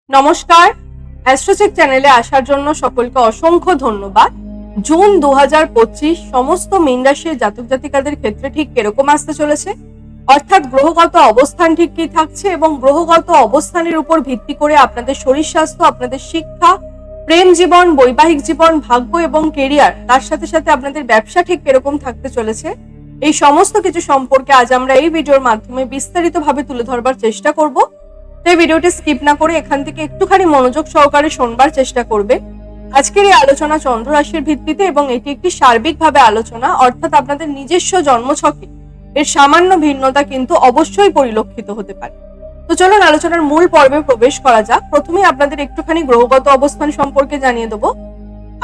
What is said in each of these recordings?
নমস্কার, অ্যাস্ট্রোচেক চ্যানেলে আসার জন্য সকলকে অসংখ্য ধন্যবাদ। জুন 2025 সমস্ত মীন রাশির জাতক জাতিকাদের ক্ষেত্রে ঠিক কিরকম আসতে চলেছে, অর্থাৎ গ্রহগত অবস্থান ঠিক কি থাকছে এবং গ্রহগত অবস্থানের উপর ভিত্তি করে আপনাদের শরীর স্বাস্থ্য, আপনাদের শিক্ষা, প্রেম জীবন, বৈবাহিক জীবন, ভাগ্য এবং কেরিয়ার, তার সাথে সাথে আপনাদের ব্যবসা ঠিক কিরকম থাকতে চলেছে, এই সমস্ত কিছু সম্পর্কে আজ আমরা এই ভিডিওর মাধ্যমে বিস্তারিতভাবে তুলে ধরবার চেষ্টা করব। এই ভিডিওটি স্কিপ না করে এখান থেকে একটুখানি মনোযোগ সহকারে শোনবার চেষ্টা করবে। আজকের এই আলোচনা চন্দ্র রাশির ভিত্তিতে এবং এটি একটি সার্বিকভাবে আলোচনা, অর্থাৎ আপনাদের নিজস্ব জন্মছকে এর সামান্য ভিন্নতা কিন্তু অবশ্যই পরিলক্ষিত হতে পারে। তো চলুন আলোচনার মূল পর্বে প্রবেশ করা যাক। প্রথমেই আপনাদের একটুখানি গ্রহগত অবস্থান সম্পর্কে জানিয়ে দেবো।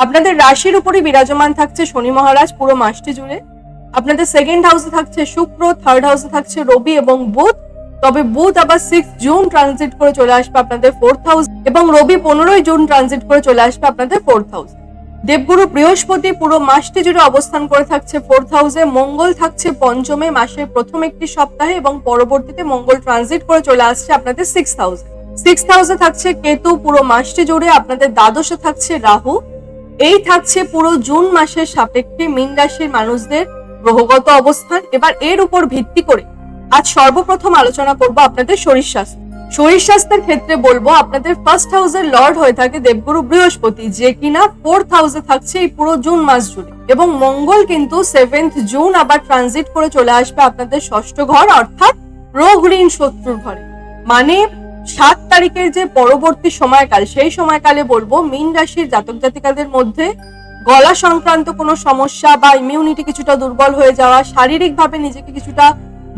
আপনাদের রাশির উপরই বিরাজমান থাকছে শনি মহারাজ পুরো মাসটি জুড়ে। আপনাদের সেকেন্ড হাউসে থাকছে শুক্র, থার্ড হাউসে থাকছে রবি এবং বুধ। তবে বুধ আবার 6 জুন ট্রানজিট করে চলে আসবে আপনাদের ফোর্থ হাউস এবং রবি 15 জুন ট্রানজিট করে চলে আসবে আপনাদের ফোর্থ হাউস। দেবগুরু বৃহস্পতি পুরো মাসটি জুড়ে অবস্থান করে থাকছে ফোর্থ হাউসে। মঙ্গল থাকছে পঞ্চমে মাসের প্রথম একটি সপ্তাহে এবং পরবর্তীতে মঙ্গল ট্রানজিট করে চলে আসছে আপনাদের সিক্সথ হাউসে থাকছে কেতু পুরো মাসটি জুড়ে। আপনাদের দ্বাদশে থাকছে রাহু। এই থাকছে পুরো জুন মাসের সাপেক্ষে মীন রাশির মানুষদের গ্রহগত অবস্থান। এবার এর উপর ভিত্তি করে আজ সর্বপ্রথম আলোচনা করব আপনাদের শরীর স্বাস্থ্য। শরীর স্বাস্থ্যের ক্ষেত্রে বলবো আপনাদের ফার্স্ট হাউসের লর্ড হয়ে থাকে দেবগুরু বৃহস্পতি, যে কিনা ফোর্থ হাউসে থাকছে এই পুরো জুন মাস জুড়ে। এবং মঙ্গল কিন্তু 7 জুন আবার ট্রানজিট করে চলে আসবে আপনাদের ষষ্ঠ ঘর, অর্থাৎ রোগ ঋণ শত্রুর ঘরে। মানে 7 তারিখের যে পরবর্তী সময়কাল, সেই সময়কালে বলবো মীন রাশির জাতক জাতিকাদের মধ্যে গলা সংক্রান্ত কোনো সমস্যা বা ইমিউনিটি কিছুটা দুর্বল হয়ে যাওয়া, শারীরিকভাবে নিজেকে কিছুটা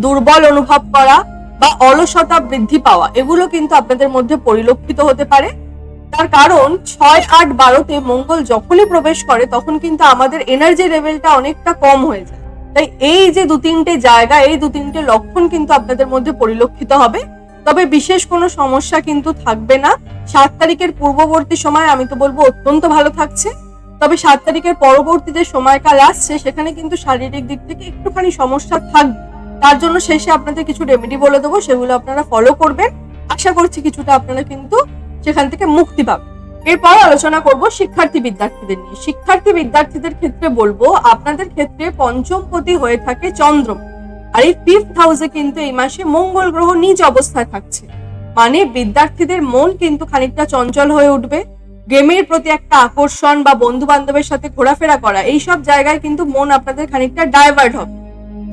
দুর্বল অনুভব করা বা অলসতা বৃদ্ধি পাওয়া, এগুলো কিন্তু আপনাদের মধ্যে পরিলক্ষিত হতে পারে। তার কারণ 6, 8, 12তে মঙ্গল যখনই প্রবেশ করে তখন কিন্তু আমাদের এনার্জি লেভেলটা অনেকটা কম হয়ে যায়। তাই এই যে 2-3টে জায়গা, এই 2-3টে লক্ষণ কিন্তু আপনাদের মধ্যে পরিলক্ষিত হবে। তবে বিশেষ কোনো সমস্যা কিন্তু থাকবে না। 7 তারিখের পূর্ববর্তী সময় আমি তো বলবো অত্যন্ত ভালো থাকছে। তবে 7 তারিখের পরবর্তী যে সময়কাল আসছে সেখানে কিন্তু শারীরিক দিক থেকে একটুখানি সমস্যা থাকবে। তার জন্য শেষে আপনাদের কিছু রেমেডি বলে দেবো, সেগুলো আপনারা ফলো করবেন। আশা করছি কিছুটা আপনারা কিন্তু সেখান থেকে মুক্তি পাবেন। এরপর আলোচনা করব শিক্ষার্থী বিদ্যার্থীদের নিয়ে। শিক্ষার্থী বিদ্যার্থীদের ক্ষেত্রে বলবো আপনাদের ক্ষেত্রে পঞ্চমপতি হয়ে থাকে চন্দ্র, আর এই ফিফথ হাউসে কিন্তু এই মাসে মঙ্গল গ্রহ নিজ অবস্থায় থাকছে। মানে বিদ্যার্থীদের মন কিন্তু খানিকটা চঞ্চল হয়ে উঠবে। গেমের প্রতি একটা আকর্ষণ বা বন্ধু বান্ধবের সাথে ঘোরাফেরা করা, এইসব জায়গায় কিন্তু মন আপনাদের খানিকটা ডাইভার্ট হবে।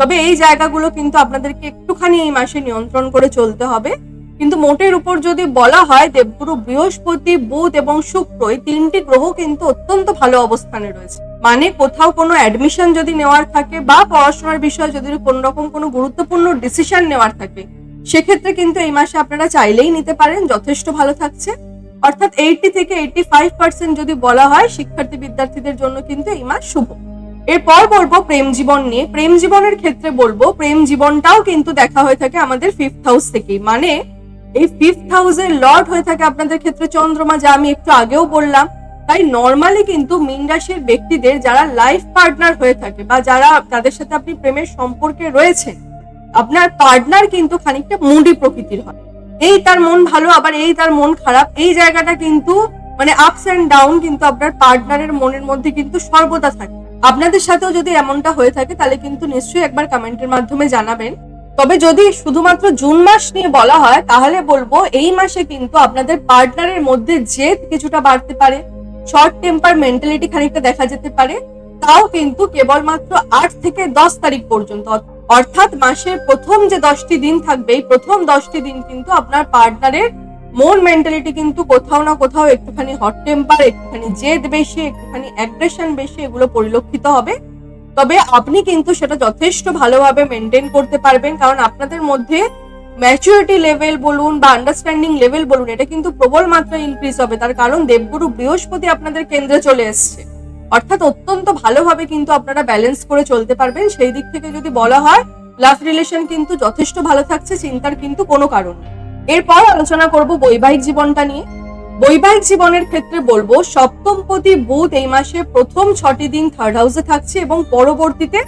তবে এই জায়গাগুলো কিন্তু আপনাদেরকে একটুখানি এই মাসে নিয়ন্ত্রণ করে চলতে হবে। কিন্তু মোটের উপর যদি বলা হয়, দেবগুরু বৃহস্পতি, বুধ এবং শুক্র এই 3টি গ্রহ কিন্তু অত্যন্ত ভালো অবস্থানে রয়েছে। মানে কোথাও কোনো অ্যাডমিশন যদি নেওয়ার থাকে বা পড়াশোনার বিষয়ে যদি কোনো রকম কোনো গুরুত্বপূর্ণ ডিসিশন নেওয়ার থাকে, সেক্ষেত্রে কিন্তু এই মাসে আপনারা চাইলেই নিতে পারেন, যথেষ্ট ভালো থাকছে। অর্থাৎ 80 থেকে 85% যদি বলা হয়, শিক্ষার্থী বিদ্যার্থীদের জন্য কিন্তু এই মাস শুভ। এরপর বলবো প্রেম জীবন নিয়ে। প্রেম জীবনের ক্ষেত্রে বলবো প্রেম জীবনটাও কিন্তু দেখা হয়ে থাকে আমাদের ফিফথ হাউস থেকেই। মানে এই ফিফথ হাউসের লর্ড হয়ে থাকে আপনাদের ক্ষেত্রে চন্দ্রমা, যা আমি একটু আগেও বললাম। তাই নর্মালি কিন্তু মীন রাশির ব্যক্তিদের যারা লাইফ পার্টনার হয়ে থাকে বা যারা তাদের সাথে আপনি প্রেমের সম্পর্কে রয়েছেন, আপনার পার্টনার কিন্তু খানিকটা মুডি প্রকৃতির হয়। এই তার মন ভালো, আবার এই তার মন খারাপ, এই জায়গাটা কিন্তু মানে আপস এন্ড ডাউন কিন্তু আপনার পার্টনারের মনের মধ্যে কিন্তু সর্বদা থাকে। আপনাদের সাথেও যদি এমনটা হয়ে থাকে তাহলে কিন্তু নিশ্চয়ই একবার কমেন্টের মাধ্যমে জানাবেন। তবে যদি শুধুমাত্র জুন মাস নিয়ে বলা হয়, তাহলে বলবো এই মাসে কিন্তু আপনাদের পার্টনারের মধ্যে জেদ কিছুটা বাড়তে পারে, শর্ট টেম্পার মেন্টালিটি খানিকটা দেখা যেতে পারে। তাও কিন্তু কেবলমাত্র 8 থেকে 10 তারিখ পর্যন্ত, অর্থাৎ মাসের প্রথম যে 10টি দিন থাকবে, এই প্রথম 10টি দিন কিন্তু আপনার পার্টনারের মন মেন্টালিটি কিন্তু কোথাও না কোথাও একটুখানি হট টেম্পার, একটুখানি জেদ বেশি, একটুখানি অ্যাগ্রেশন বেশি, এগুলো পরিলক্ষিত হবে। তবে আপনি কিন্তু সেটা যথেষ্ট ভালোভাবে মেনটেন করতে পারবেন, কারণ আপনাদের মধ্যে ম্যাচুরিটি লেভেল বলুন বা আন্ডারস্ট্যান্ডিং লেভেল বলুন, এটা কিন্তু প্রবল মাত্রায় ইনক্রিজ হবে। তার কারণ দেবগুরু বৃহস্পতি আপনাদের কেন্দ্রে চলে এসছে, অর্থাৎ অত্যন্ত ভালোভাবে কিন্তু আপনারা ব্যালেন্স করে চলতে পারবেন। সেই দিক থেকে যদি বলা হয়, লাভ রিলেশন কিন্তু যথেষ্ট ভালো থাকছে, চিন্তার কিন্তু কোনো কারণ নেই। এরপর আলোচনা করব বৈবাহিক জীবনটা নিয়ে। বৈবাহিক জীবনের ক্ষেত্রে বলবো সপ্তমপতি বুধ এই মাসে প্রথম 6টি দিন থার্ড হাউসে থাকছে এবং পরবর্তীতে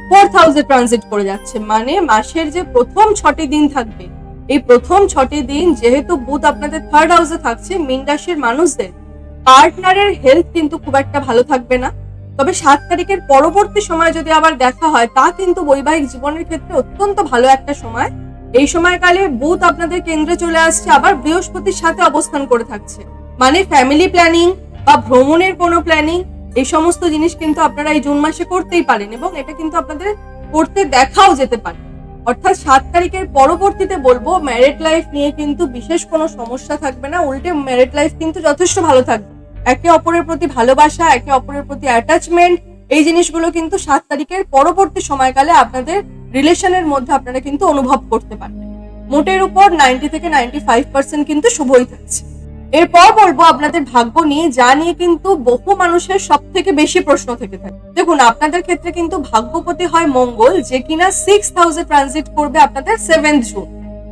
ফোর্থ হাউসে ট্রানজিট করে যাচ্ছে। মানে মাসের যে প্রথম 6টি দিন থাকবে, এই প্রথম 6টি দিন যেহেতু বুধ আপনাদের 3rd হাউসে থাকছে, মীন রাশির মানুষদের পার্টনারের হেলথ কিন্তু খুব একটা ভালো থাকবে না। তবে 7 তারিখের পরবর্তী সময় যদি আবার দেখা হয়, তা কিন্তু বৈবাহিক জীবনের ক্ষেত্রে অত্যন্ত ভালো একটা সময়। এই সময়কালে বুধ আপনাদের কেন্দ্রে চলে আসছে, আবার বৃহস্পতির সাথে অবস্থান করে থাকছে, মানে ফ্যামিলি প্ল্যানিং বা ভ্রমণের কোনো প্ল্যানিং, এই সমস্ত জিনিস কিন্তু আপনারা এই জুন মাসে করতেই পারেন এবং এটা কিন্তু আপনাদের করতে দেখাও যেতে পারে। অর্থাৎ 7 তারিখের পরবর্তীতে বলবো ম্যারিড লাইফ নিয়ে কিন্তু বিশেষ কোনো সমস্যা থাকবে না, উল্টে ম্যারিড লাইফ কিন্তু যথেষ্ট ভালো থাকবে। একে অপরের প্রতি ভালোবাসা, একে অপরের প্রতি অ্যাটাচমেন্ট, এই জিনিসগুলো কিন্তু 7 তারিখের পরবর্তী সময়কালে আপনাদের রিলেশনের মধ্যে আপনারা কিন্তু অনুভব করতে পারবেন। মোটের উপর 90 থেকে 95% কিন্তু শুভই থাকছে। এরপর বলবো আপনাদের ভাগ্য নিয়ে, যা নিয়ে কিন্তু বহু মানুষের সব থেকে বেশি প্রশ্ন থেকে থাকে। দেখুন, আপনাদের ক্ষেত্রে কিন্তু ভাগ্যপতি হয় মঙ্গল, যে কিনা 6th হাউসে ট্রানজিট করবে আপনাদের 7th জুন।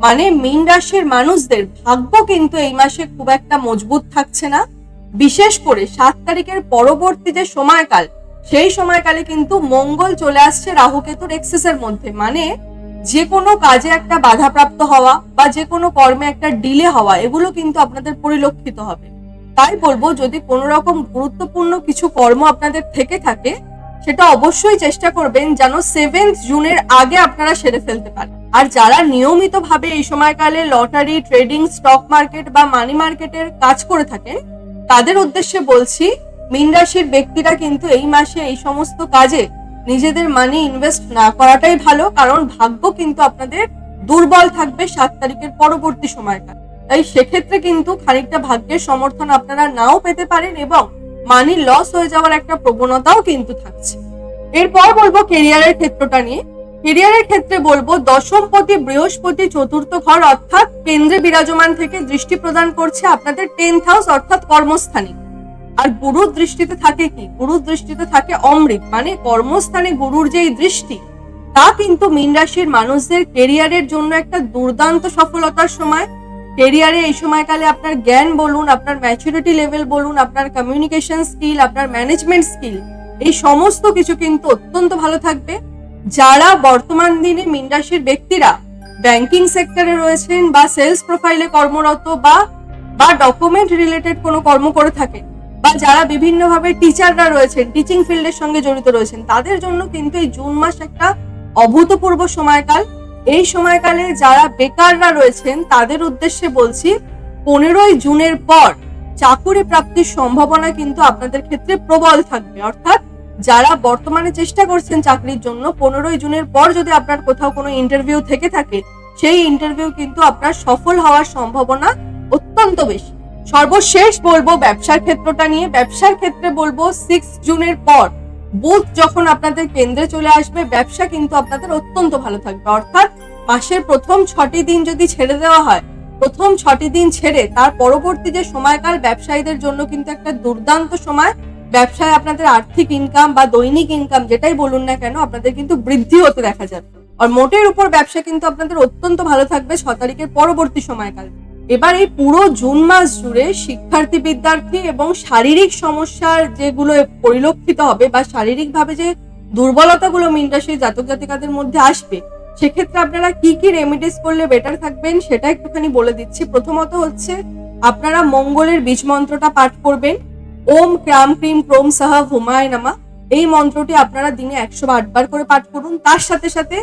মানে মীন রাশির মানুষদের ভাগ্য কিন্তু এই মাসে খুব একটা মজবুত থাকছে না। বিশেষ করে 7 তারিখের পরবর্তী যে সময়কাল, সেই সময়কালে কিন্তু মঙ্গল চলে আসছে রাহু কেতুর এক্সেসের মধ্যে। মানে যে কোনো কাজে একটা বাধাপ্রাপ্ত হওয়া বা যে কোনো কর্মে একটা ডিলে হওয়া, এগুলো কিন্তু আপনাদের পরিলক্ষিত হবে। তাই বলবো, যদি কোনো রকম গুরুত্বপূর্ণ কিছু কর্ম আপনাদের থেকে থাকে, সেটা অবশ্যই চেষ্টা করবেন যেন 7th জুনের আগে আপনারা সেরে ফেলতে পারেন। আর যারা নিয়মিতভাবে এই সময়কালে লটারি, ট্রেডিং, স্টক মার্কেট বা মানি মার্কেটের কাজ করে থাকেন, তাদের উদ্দেশ্যে বলছি, মীন রাশির ব্যক্তিরা কিন্তু এই মাসে এই সমস্ত কাজে নিজেদের মানি ইনভেস্ট না করাটাই ভালো, কারণ ভাগ্য কিন্তু আপনাদের দুর্বল থাকবে 7 তারিখের পরবর্তী সময়কাল। তাই সেক্ষেত্রে কিন্তু খানিকটা ভাগ্যের সমর্থন আপনারা নাও পেতে পারেন এবং মানি লস হয়ে যাওয়ার একটা প্রবণতাও কিন্তু থাকছে। এরপর বলবো কেরিয়ারের ক্ষেত্রটা নিয়ে। কেরিয়ারের ক্ষেত্রে বলবো, দশমপতি বৃহস্পতি 4th ঘর অর্থাৎ কেন্দ্রে বিরাজমান থেকে দৃষ্টি প্রদান করছে আপনাদের 10th হাউস অর্থাৎ কর্মস্থানে। আর গুরুর দৃষ্টিতে থাকে কি? গুরুর দৃষ্টিতে থাকে অমৃত, মানে কর্মস্থানে গুরুর যেই দৃষ্টি, তা কিন্তু মীন রাশির মানুষদের কেরিয়ারের জন্য একটা দুর্দান্ত সফলতার সময়। কেরিয়ারে এই সময়কালে আপনার জ্ঞান বলুন, আপনার ম্যাচুরিটি লেভেল বলুন, আপনার কমিউনিকেশন স্কিল, আপনার ম্যানেজমেন্ট স্কিল, এই সমস্ত কিছু কিন্তু অত্যন্ত ভালো থাকবে। যারা বর্তমান দিনে মীন রাশির ব্যক্তিরা ব্যাংকিং সেক্টরে রয়েছেন বা সেলস প্রোফাইলে কর্মরত বা ডকুমেন্ট রিলেটেড কোনো কর্ম করে থাকেন, বা যারা বিভিন্নভাবে টিচাররা রয়েছেন, টিচিং ফিল্ডের সঙ্গে জড়িত রয়েছেন, তাদের জন্য কিন্তু এই জুন মাস একটা অভূতপূর্ব সময়কাল। এই সময়কালে যারা বেকাররা রয়েছেন, তাদের উদ্দেশ্যে বলছি, 15ই জুনের পর চাকুরি প্রাপ্তির সম্ভাবনা কিন্তু আপনাদের ক্ষেত্রে প্রবল থাকবে। অর্থাৎ যারা বর্তমানে চেষ্টা করছেন চাকরির জন্য, 15ই জুনের পর যদি আপনার কোথাও কোনো ইন্টারভিউ থেকে থাকে, সেই ইন্টারভিউ কিন্তু আপনার সফল হওয়ার সম্ভাবনা অত্যন্ত বেশি। সর্বশেষ বলবো ব্যবসার ক্ষেত্রটা নিয়ে। ব্যবসার ক্ষেত্রে বলবো 6 জুনের পর বুধ যখন আপনাদের কেন্দ্রে চলে আসবে, ব্যবসা কিন্তু আপনাদের অত্যন্ত ভালো থাকবে। অর্থাৎ মাসের প্রথম 6টি দিন যদি ছেড়ে দেওয়া হয়, প্রথম 6টি দিন ছেড়ে তার পরবর্তী যে সময়কাল ব্যবসায়ীদের জন্য কিন্তু একটা দুর্দান্ত সময়। ব্যবসায় আপনাদের আর্থিক ইনকাম বা দৈনিক ইনকাম যেটাই বলুন না কেন, আপনাদের কিন্তু বৃদ্ধি হতে দেখা যাবে। আর মোটের উপর ব্যবসা কিন্তু আপনাদের অত্যন্ত ভালো থাকবে 6 তারিখের পরবর্তী সময়কাল। এবার এই পুরো জুন মাস জুড়ে শিক্ষার্থী, বিদ্যার্থী এবং শারীরিক সমস্যার যেগুলো পরিলক্ষিত হবে বা শারীরিক ভাবে যে দুর্বলতাগুলো মীন রাশির জাতক জাতিকাদের মধ্যে আসবে, সেক্ষেত্রে আপনারা কি কি রেমিডিস করলে বেটার থাকবেন সেটা একটুখানি বলে দিচ্ছি। প্রথমত হচ্ছে, আপনারা মঙ্গলের বীজ মন্ত্রটা পাঠ করবেন, ওম ক্রাম ক্রিম ক্রোম সাহা হুমায় নামা। এই মন্ত্রটি আপনারা দিনে 108 বার করে পাঠ করুন। তার সাথে সাথে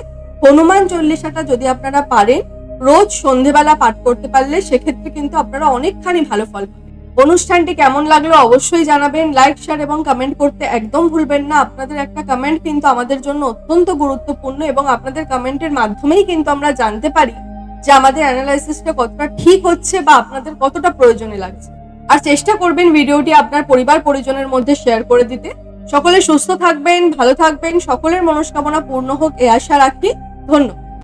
হনুমান চল্লিশাটা যদি আপনারা পারেন রোজ সন্ধেবেলা পাঠ করতে পারলে, সেক্ষেত্রে কিন্তু আপনারা অনেকখানি ভালো ফল পাবেন। অনুষ্ঠানটি কেমন লাগলো অবশ্যই জানাবেন। লাইক, শেয়ার এবং কমেন্ট করতে একদম ভুলবেন না। আপনাদের একটা কমেন্ট কিন্তু আমাদের জন্য অত্যন্ত গুরুত্বপূর্ণ এবং আপনাদের কমেন্টের মাধ্যমেই কিন্তু আমরা জানতে পারি যে আমাদের অ্যানালাইসিসটা কতটা ঠিক হচ্ছে বা আপনাদের কতটা প্রয়োজনে লাগছে। আর চেষ্টা করবেন ভিডিওটি আপনার পরিবার পরিজনের মধ্যে শেয়ার করে দিতে। সকলে সুস্থ থাকবেন, ভালো থাকবেন, সকলের মনস্কামনা পূর্ণ হোক এই আশা রাখি। ধন্যবাদ।